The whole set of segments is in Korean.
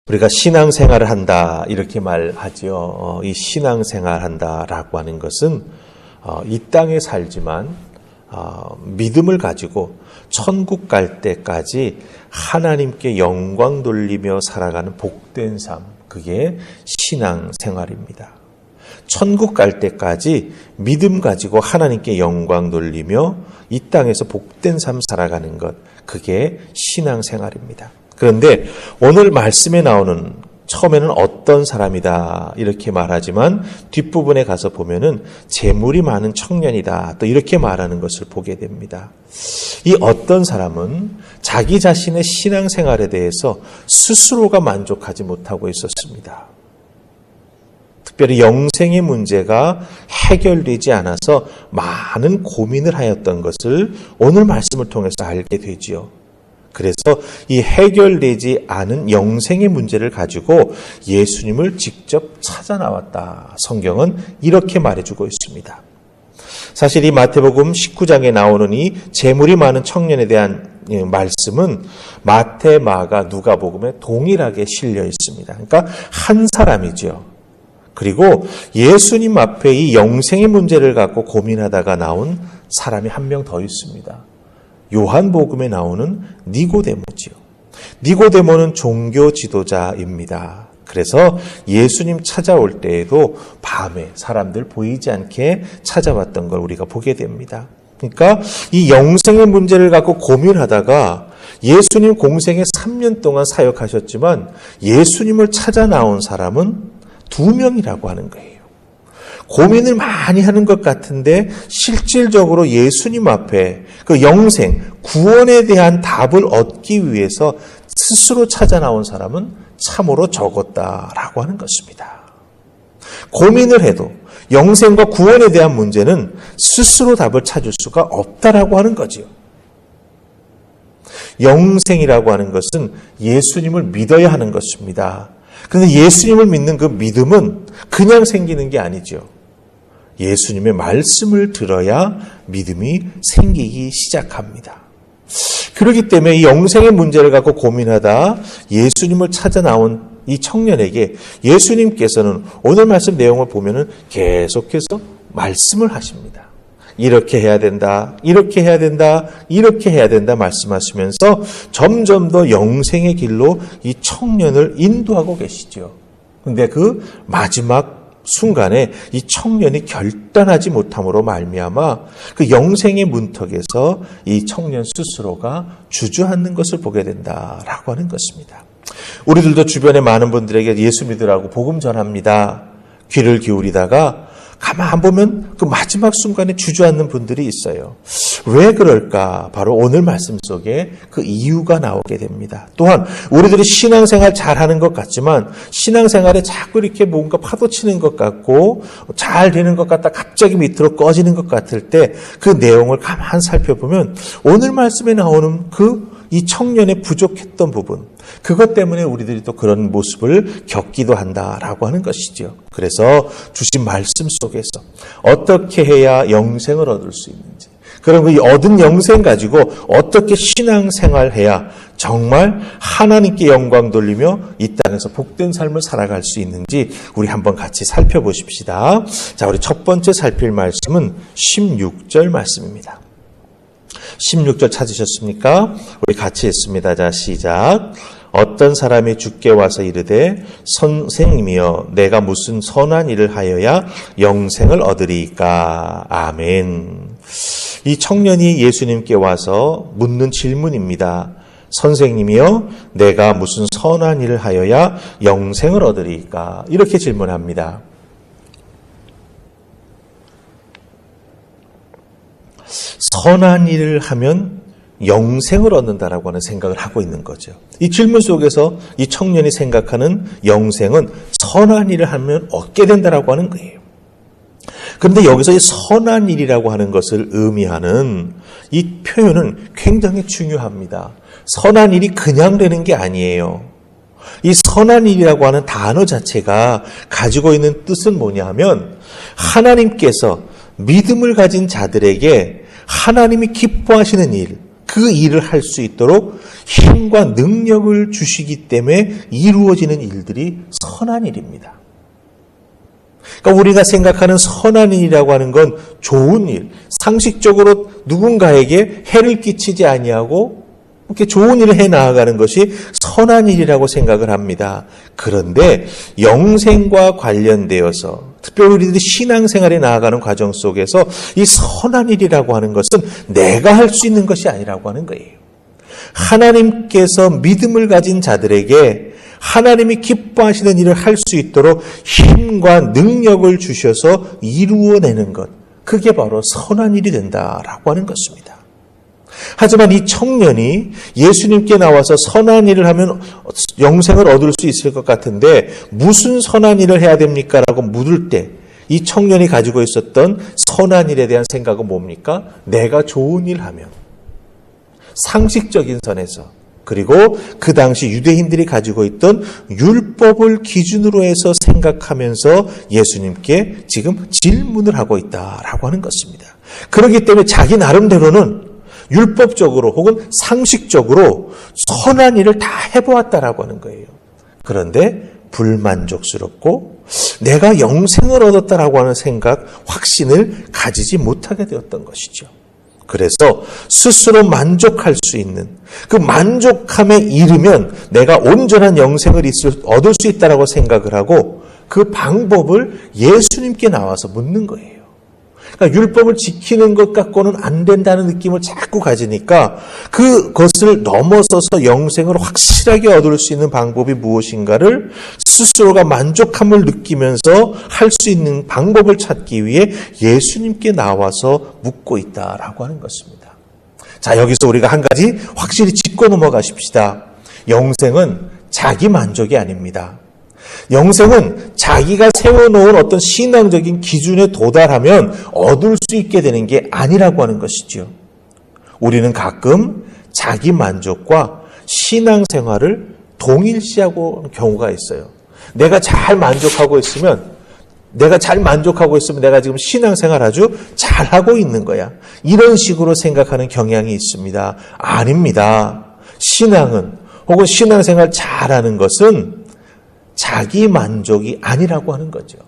우리가 신앙생활을 한다 이렇게 말하지요. 이 신앙생활 한다라고 하는 것은 이 땅에 살지만 믿음을 가지고 천국 갈 때까지 하나님께 영광 돌리며 살아가는 복된 삶, 그게 신앙생활입니다. 천국 갈 때까지 믿음 가지고 하나님께 영광 돌리며 이 땅에서 복된 삶 살아가는 것, 그게 신앙생활입니다. 그런데 오늘 말씀에 나오는, 처음에는 어떤 사람이다 이렇게 말하지만 뒷부분에 가서 보면은 재물이 많은 청년이다 또 이렇게 말하는 것을 보게 됩니다. 이 어떤 사람은 자기 자신의 신앙생활에 대해서 스스로가 만족하지 못하고 있었습니다. 특별히 영생의 문제가 해결되지 않아서 많은 고민을 하였던 것을 오늘 말씀을 통해서 알게 되지요. 그래서 이 해결되지 않은 영생의 문제를 가지고 예수님을 직접 찾아 나왔다. 성경은 이렇게 말해주고 있습니다. 사실 이 마태복음 19장에 나오는 이 재물이 많은 청년에 대한 말씀은 마태, 마가, 누가복음에 동일하게 실려 있습니다. 그러니까 한 사람이죠. 그리고 예수님 앞에 이 영생의 문제를 갖고 고민하다가 나온 사람이 한 명 더 있습니다. 요한복음에 나오는 니고데모지요. 니고데모는 종교 지도자입니다. 그래서 예수님 찾아올 때에도 밤에 사람들 보이지 않게 찾아왔던 걸 우리가 보게 됩니다. 그러니까 이 영생의 문제를 갖고 고민하다가 예수님 공생에 3년 동안 사역하셨지만 예수님을 찾아 나온 사람은 2명이라고 하는 거예요. 고민을 많이 하는 것 같은데 실질적으로 예수님 앞에 그 영생, 구원에 대한 답을 얻기 위해서 스스로 찾아 나온 사람은 참으로 적었다라고 하는 것입니다. 고민을 해도 영생과 구원에 대한 문제는 스스로 답을 찾을 수가 없다라고 하는 거지요. 영생이라고 하는 것은 예수님을 믿어야 하는 것입니다. 그런데 예수님을 믿는 그 믿음은 그냥 생기는 게 아니죠. 예수님의 말씀을 들어야 믿음이 생기기 시작합니다. 그렇기 때문에 이 영생의 문제를 갖고 고민하다 예수님을 찾아 나온 이 청년에게 예수님께서는 오늘 말씀 내용을 보면은 계속해서 말씀을 하십니다. 이렇게 해야 된다, 이렇게 해야 된다, 이렇게 해야 된다 말씀하시면서 점점 더 영생의 길로 이 청년을 인도하고 계시죠. 그런데 그 마지막 순간에 이 청년이 결단하지 못함으로 말미암아 그 영생의 문턱에서 이 청년 스스로가 주저앉는 것을 보게 된다라고 하는 것입니다. 우리들도 주변에 많은 분들에게 예수 믿으라고 복음 전합니다. 귀를 기울이다가 가만 보면 그 마지막 순간에 주저앉는 분들이 있어요. 왜 그럴까? 바로 오늘 말씀 속에 그 이유가 나오게 됩니다. 또한 우리들이 신앙생활 잘하는 것 같지만 신앙생활에 자꾸 이렇게 뭔가 파도치는 것 같고 잘 되는 것 같다 갑자기 밑으로 꺼지는 것 같을 때 그 내용을 가만 살펴보면 오늘 말씀에 나오는 이 청년의 부족했던 부분, 그것 때문에 우리들이 또 그런 모습을 겪기도 한다라고 하는 것이죠. 그래서 주신 말씀 속에서 어떻게 해야 영생을 얻을 수 있는지, 그럼 그 얻은 영생 가지고 어떻게 신앙생활해야 정말 하나님께 영광 돌리며 이 땅에서 복된 삶을 살아갈 수 있는지 우리 한번 같이 살펴보십시다. 자, 우리 첫 번째 살필 말씀은 16절 말씀입니다. 16절 찾으셨습니까? 우리 같이 읽습니다. 자, 시작. 어떤 사람이 주께 와서 이르되 선생님이여 내가 무슨 선한 일을 하여야 영생을 얻으리이까? 아멘. 이 청년이 예수님께 와서 묻는 질문입니다. 선생님이여 내가 무슨 선한 일을 하여야 영생을 얻으리이까? 이렇게 질문합니다. 선한 일을 하면 영생을 얻는다라고 하는 생각을 하고 있는 거죠. 이 질문 속에서 이 청년이 생각하는 영생은 선한 일을 하면 얻게 된다라고 하는 거예요. 그런데 여기서 이 선한 일이라고 하는 것을 의미하는 이 표현은 굉장히 중요합니다. 선한 일이 그냥 되는 게 아니에요. 이 선한 일이라고 하는 단어 자체가 가지고 있는 뜻은 뭐냐 하면 하나님께서 믿음을 가진 자들에게 하나님이 기뻐하시는 일, 그 일을 할 수 있도록 힘과 능력을 주시기 때문에 이루어지는 일들이 선한 일입니다. 그러니까 우리가 생각하는 선한 일이라고 하는 건 좋은 일, 상식적으로 누군가에게 해를 끼치지 아니하고 이렇게 좋은 일을 해 나아가는 것이 선한 일이라고 생각을 합니다. 그런데 영생과 관련되어서 특별히 우리들이 신앙생활에 나아가는 과정 속에서 이 선한 일이라고 하는 것은 내가 할 수 있는 것이 아니라고 하는 거예요. 하나님께서 믿음을 가진 자들에게 하나님이 기뻐하시는 일을 할 수 있도록 힘과 능력을 주셔서 이루어내는 것, 그게 바로 선한 일이 된다라고 하는 것입니다. 하지만 이 청년이 예수님께 나와서 선한 일을 하면 영생을 얻을 수 있을 것 같은데 무슨 선한 일을 해야 됩니까? 라고 물을 때 이 청년이 가지고 있었던 선한 일에 대한 생각은 뭡니까? 내가 좋은 일 하면, 상식적인 선에서, 그리고 그 당시 유대인들이 가지고 있던 율법을 기준으로 해서 생각하면서 예수님께 지금 질문을 하고 있다라고 하는 것입니다. 그렇기 때문에 자기 나름대로는 율법적으로 혹은 상식적으로 선한 일을 다 해보았다라고 하는 거예요. 그런데 불만족스럽고 내가 영생을 얻었다라고 하는 생각, 확신을 가지지 못하게 되었던 것이죠. 그래서 스스로 만족할 수 있는 그 만족함에 이르면 내가 온전한 영생을 얻을 수 있다라고 생각을 하고 그 방법을 예수님께 나와서 묻는 거예요. 그러니까 율법을 지키는 것 갖고는 안 된다는 느낌을 자꾸 가지니까 그것을 넘어서서 영생을 확실하게 얻을 수 있는 방법이 무엇인가를 스스로가 만족함을 느끼면서 할 수 있는 방법을 찾기 위해 예수님께 나와서 묻고 있다라고 하는 것입니다. 자, 여기서 우리가 한 가지 확실히 짚고 넘어가십시다. 영생은 자기 만족이 아닙니다. 영생은 자기가 세워놓은 어떤 신앙적인 기준에 도달하면 얻을 수 있게 되는 게 아니라고 하는 것이지요. 우리는 가끔 자기 만족과 신앙생활을 동일시하고 하는 경우가 있어요. 내가 잘 만족하고 있으면 내가 지금 신앙생활 아주 잘하고 있는 거야. 이런 식으로 생각하는 경향이 있습니다. 아닙니다. 신앙은 혹은 신앙생활 잘하는 것은 자기 만족이 아니라고 하는 거죠.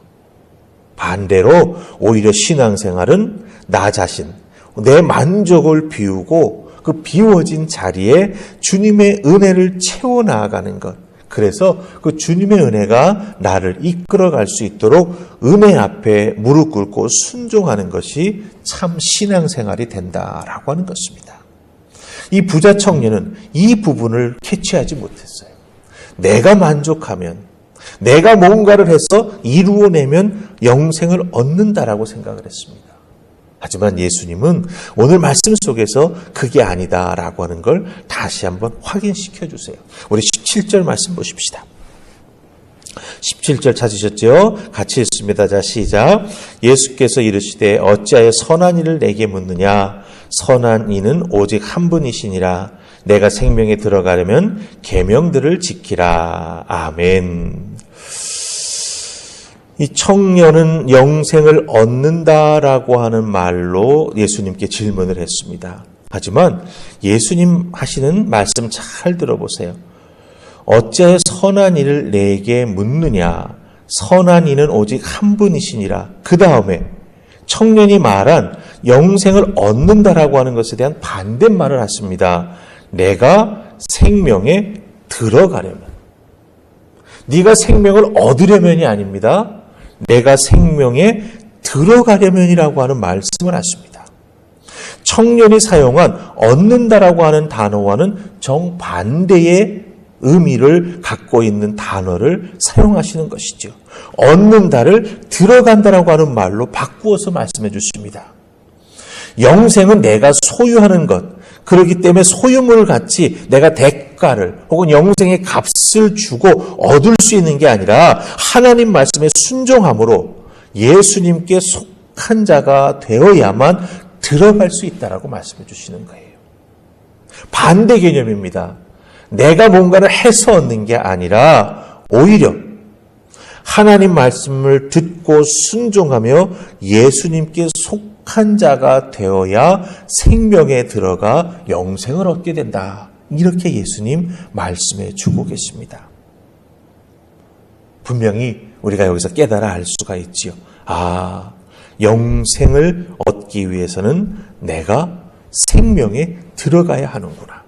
반대로 오히려 신앙생활은 나 자신, 내 만족을 비우고 그 비워진 자리에 주님의 은혜를 채워나가는 것. 그래서 그 주님의 은혜가 나를 이끌어갈 수 있도록 은혜 앞에 무릎 꿇고 순종하는 것이 참 신앙생활이 된다라고 하는 것입니다. 이 부자 청년은 이 부분을 캐치하지 못했어요. 내가 만족하면, 내가 뭔가를 해서 이루어내면 영생을 얻는다라고 생각을 했습니다. 하지만 예수님은 오늘 말씀 속에서 그게 아니다라고 하는 걸 다시 한번 확인시켜 주세요. 우리 17절 말씀 보십시다. 17절 찾으셨죠? 같이 읽습니다. 자, 시작. 예수께서 이르시되 어찌하여 선한 이를 내게 묻느냐? 선한 이는 오직 한 분이시니라. 내가 생명에 들어가려면 계명들을 지키라. 아멘. 이 청년은 영생을 얻는다라고 하는 말로 예수님께 질문을 했습니다. 하지만 예수님 하시는 말씀 잘 들어보세요. 어찌하여 선한 이를 내게 묻느냐? 선한 이는 오직 한 분이시니라. 그 다음에 청년이 말한 영생을 얻는다라고 하는 것에 대한 반대말을 하십니다. 내가 생명에 들어가려면. 네가 생명을 얻으려면이 아닙니다. 내가 생명에 들어가려면이라고 하는 말씀을 하십니다. 청년이 사용한 얻는다라고 하는 단어와는 정반대의 의미를 갖고 있는 단어를 사용하시는 것이죠. 얻는다를 들어간다라고 하는 말로 바꾸어서 말씀해 주십니다. 영생은 내가 소유하는 것, 그렇기 때문에 소유물 같이 내가 대가를 혹은 영생의 값을 주고 얻을 수 있는 게 아니라 하나님 말씀에 순종함으로 예수님께 속한 자가 되어야만 들어갈 수 있다라고 말씀해 주시는 거예요. 반대 개념입니다. 내가 뭔가를 해서 얻는 게 아니라 오히려 하나님 말씀을 듣고 순종하며 예수님께 속한 속한 자가 되어야 생명에 들어가 영생을 얻게 된다. 이렇게 예수님 말씀해 주고 계십니다. 분명히 우리가 여기서 깨달아 알 수가 있지요. 아, 영생을 얻기 위해서는 내가 생명에 들어가야 하는구나.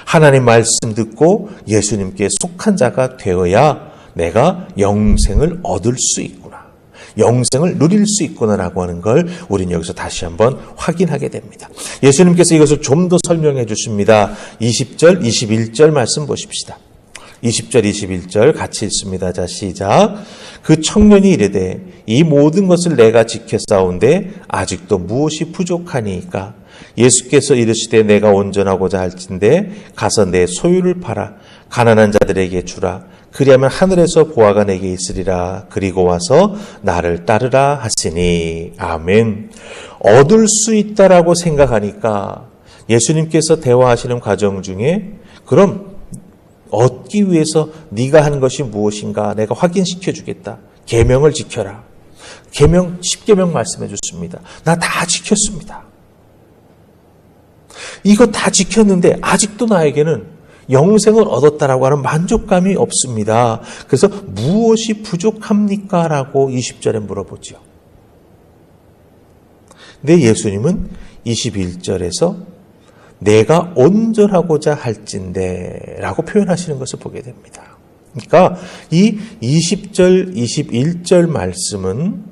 하나님 말씀 듣고 예수님께 속한 자가 되어야 내가 영생을 얻을 수 있구나. 영생을 누릴 수 있구나라고 하는 걸 우리는 여기서 다시 한번 확인하게 됩니다. 예수님께서 이것을 좀 더 설명해 주십니다. 20절, 21절 말씀 보십시다. 20절, 21절 같이 읽습니다. 자, 시작. 그 청년이 이르되 이 모든 것을 내가 지켰사온데 아직도 무엇이 부족하니까? 예수께서 이르시되 내가 온전하고자 할진대 가서 내 소유를 팔아 가난한 자들에게 주라. 그리하면 하늘에서 보화가 내게 있으리라. 그리고 와서 나를 따르라 하시니. 아멘. 얻을 수 있다라고 생각하니까 예수님께서 대화하시는 과정 중에 그럼 얻기 위해서 네가 하는 것이 무엇인가 내가 확인시켜 주겠다. 계명을 지켜라. 계명 10계명 말씀해 줬습니다. 나 다 지켰습니다. 이거 다 지켰는데 아직도 나에게는 영생을 얻었다라고 하는 만족감이 없습니다. 그래서 무엇이 부족합니까? 라고 20절에 물어보죠. 근데 예수님은 21절에서 내가 온전하고자 할진대 라고 표현하시는 것을 보게 됩니다. 그러니까 이 20절, 21절 말씀은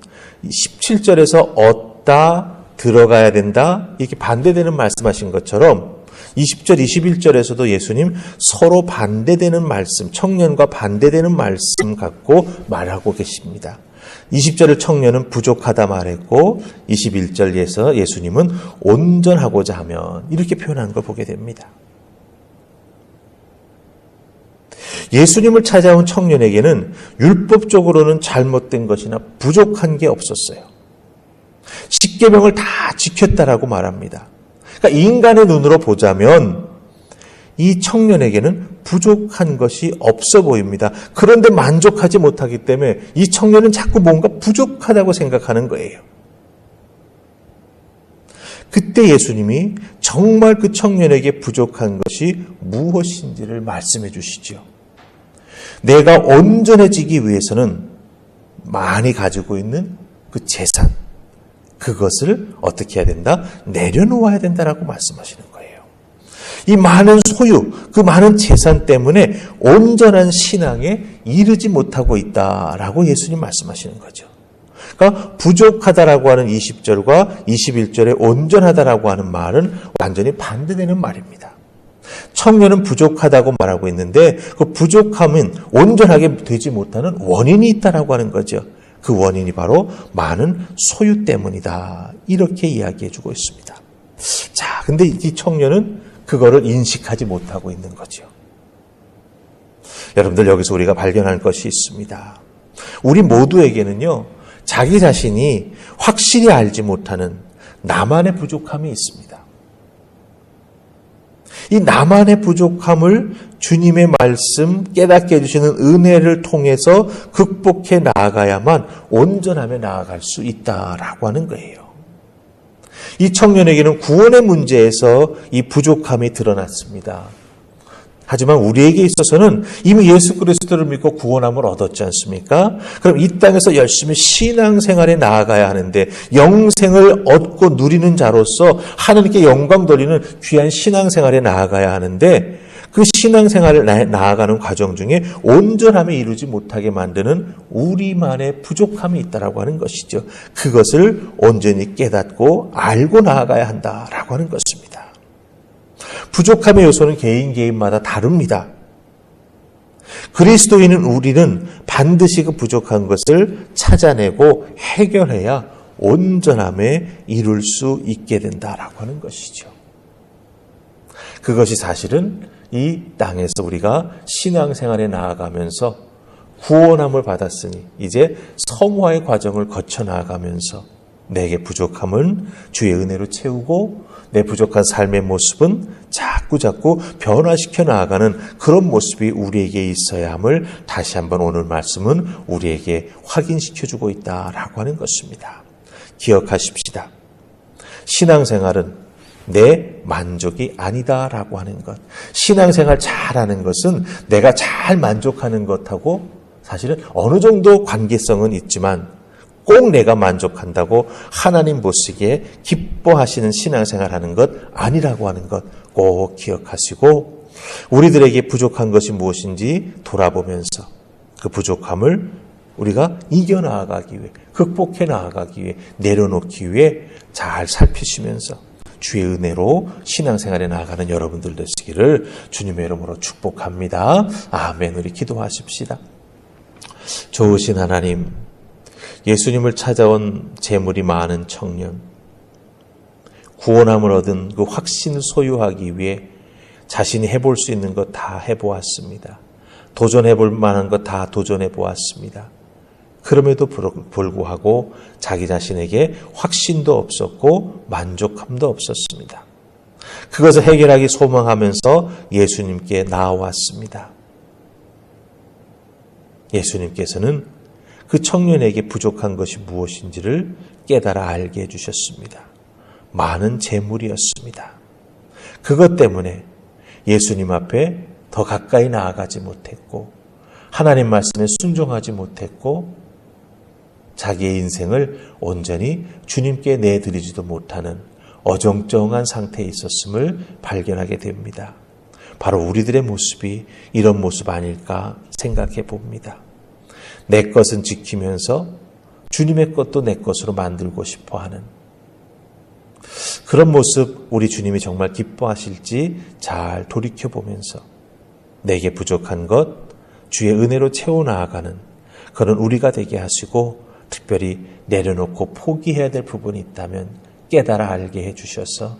17절에서 얻다, 들어가야 된다 이렇게 반대되는 말씀하신 것처럼 20절, 21절에서도 예수님 서로 반대되는 말씀, 청년과 반대되는 말씀 갖고 말하고 계십니다. 20절을 청년은 부족하다 말했고 21절에서 예수님은 온전하고자 하면 이렇게 표현하는 걸 보게 됩니다. 예수님을 찾아온 청년에게는 율법적으로는 잘못된 것이나 부족한 게 없었어요. 10계명을 다 지켰다라고 말합니다. 그러니까 인간의 눈으로 보자면 이 청년에게는 부족한 것이 없어 보입니다. 그런데 만족하지 못하기 때문에 이 청년은 자꾸 뭔가 부족하다고 생각하는 거예요. 그때 예수님이 정말 그 청년에게 부족한 것이 무엇인지를 말씀해 주시죠. 내가 온전해지기 위해서는 많이 가지고 있는 그 재산, 그것을 어떻게 해야 된다? 내려놓아야 된다라고 말씀하시는 거예요. 이 많은 소유, 그 많은 재산 때문에 온전한 신앙에 이르지 못하고 있다라고 예수님 말씀하시는 거죠. 그러니까 부족하다라고 하는 20절과 21절에 온전하다라고 하는 말은 완전히 반대되는 말입니다. 청년은 부족하다고 말하고 있는데 그 부족함은 온전하게 되지 못하는 원인이 있다라고 하는 거죠. 그 원인이 바로 많은 소유 때문이다. 이렇게 이야기해 주고 있습니다. 자, 근데 이 청년은 그거를 인식하지 못하고 있는 거죠. 여러분들 여기서 우리가 발견할 것이 있습니다. 우리 모두에게는요, 자기 자신이 확실히 알지 못하는 나만의 부족함이 있습니다. 이 나만의 부족함을 주님의 말씀 깨닫게 해주시는 은혜를 통해서 극복해 나아가야만 온전함에 나아갈 수 있다라고 하는 거예요. 이 청년에게는 구원의 문제에서 이 부족함이 드러났습니다. 하지만 우리에게 있어서는 이미 예수 그리스도를 믿고 구원함을 얻었지 않습니까? 그럼 이 땅에서 열심히 신앙생활에 나아가야 하는데 영생을 얻고 누리는 자로서 하나님께 영광 돌리는 귀한 신앙생활에 나아가야 하는데 그 신앙생활을 나아가는 과정 중에 온전함에 이루지 못하게 만드는 우리만의 부족함이 있다라고 하는 것이죠. 그것을 온전히 깨닫고 알고 나아가야 한다라고 하는 것입니다. 부족함의 요소는 개인마다 다릅니다. 그리스도인은 우리는 반드시 그 부족한 것을 찾아내고 해결해야 온전함에 이룰 수 있게 된다라고 하는 것이죠. 그것이 사실은 이 땅에서 우리가 신앙생활에 나아가면서 구원함을 받았으니 이제 성화의 과정을 거쳐 나아가면서 내게 부족함은 주의 은혜로 채우고 내 부족한 삶의 모습은 자꾸 변화시켜 나아가는 그런 모습이 우리에게 있어야 함을 다시 한번 오늘 말씀은 우리에게 확인시켜주고 있다라고 하는 것입니다. 기억하십시다. 신앙생활은 내 만족이 아니다라고 하는 것. 신앙생활 잘하는 것은 내가 잘 만족하는 것하고 사실은 어느 정도 관계성은 있지만 꼭 내가 만족한다고 하나님 보시기에 기뻐하시는 신앙생활 하는 것 아니라고 하는 것 꼭 기억하시고, 우리들에게 부족한 것이 무엇인지 돌아보면서 그 부족함을 우리가 이겨나가기 위해, 극복해 나가기 위해, 내려놓기 위해 잘 살피시면서 주의 은혜로 신앙생활에 나아가는 여러분들 되시기를 주님의 이름으로 축복합니다. 아멘. 우리 기도하십시다. 좋으신 하나님, 예수님을 찾아온 재물이 많은 청년, 구원함을 얻은 그 확신을 소유하기 위해 자신이 해볼 수 있는 것 다 해보았습니다. 도전해볼 만한 것 다 도전해보았습니다. 그럼에도 불구하고 자기 자신에게 확신도 없었고 만족함도 없었습니다. 그것을 해결하기 소망하면서 예수님께 나아왔습니다. 예수님께서는 그 청년에게 부족한 것이 무엇인지를 깨달아 알게 해주셨습니다. 많은 재물이었습니다. 그것 때문에 예수님 앞에 더 가까이 나아가지 못했고, 하나님 말씀에 순종하지 못했고, 자기의 인생을 온전히 주님께 내드리지도 못하는 어정쩡한 상태에 있었음을 발견하게 됩니다. 바로 우리들의 모습이 이런 모습 아닐까 생각해 봅니다. 내 것은 지키면서 주님의 것도 내 것으로 만들고 싶어 하는 그런 모습, 우리 주님이 정말 기뻐하실지 잘 돌이켜보면서 내게 부족한 것 주의 은혜로 채워나가는 그런 우리가 되게 하시고, 특별히 내려놓고 포기해야 될 부분이 있다면 깨달아 알게 해주셔서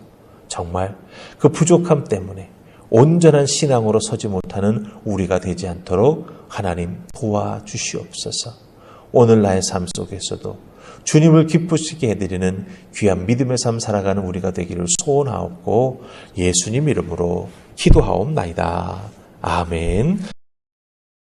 정말 그 부족함 때문에 온전한 신앙으로 서지 못하는 우리가 되지 않도록 하나님 도와주시옵소서. 오늘 나의 삶 속에서도 주님을 기쁘시게 해드리는 귀한 믿음의 삶 살아가는 우리가 되기를 소원하옵고 예수님 이름으로 기도하옵나이다. 아멘.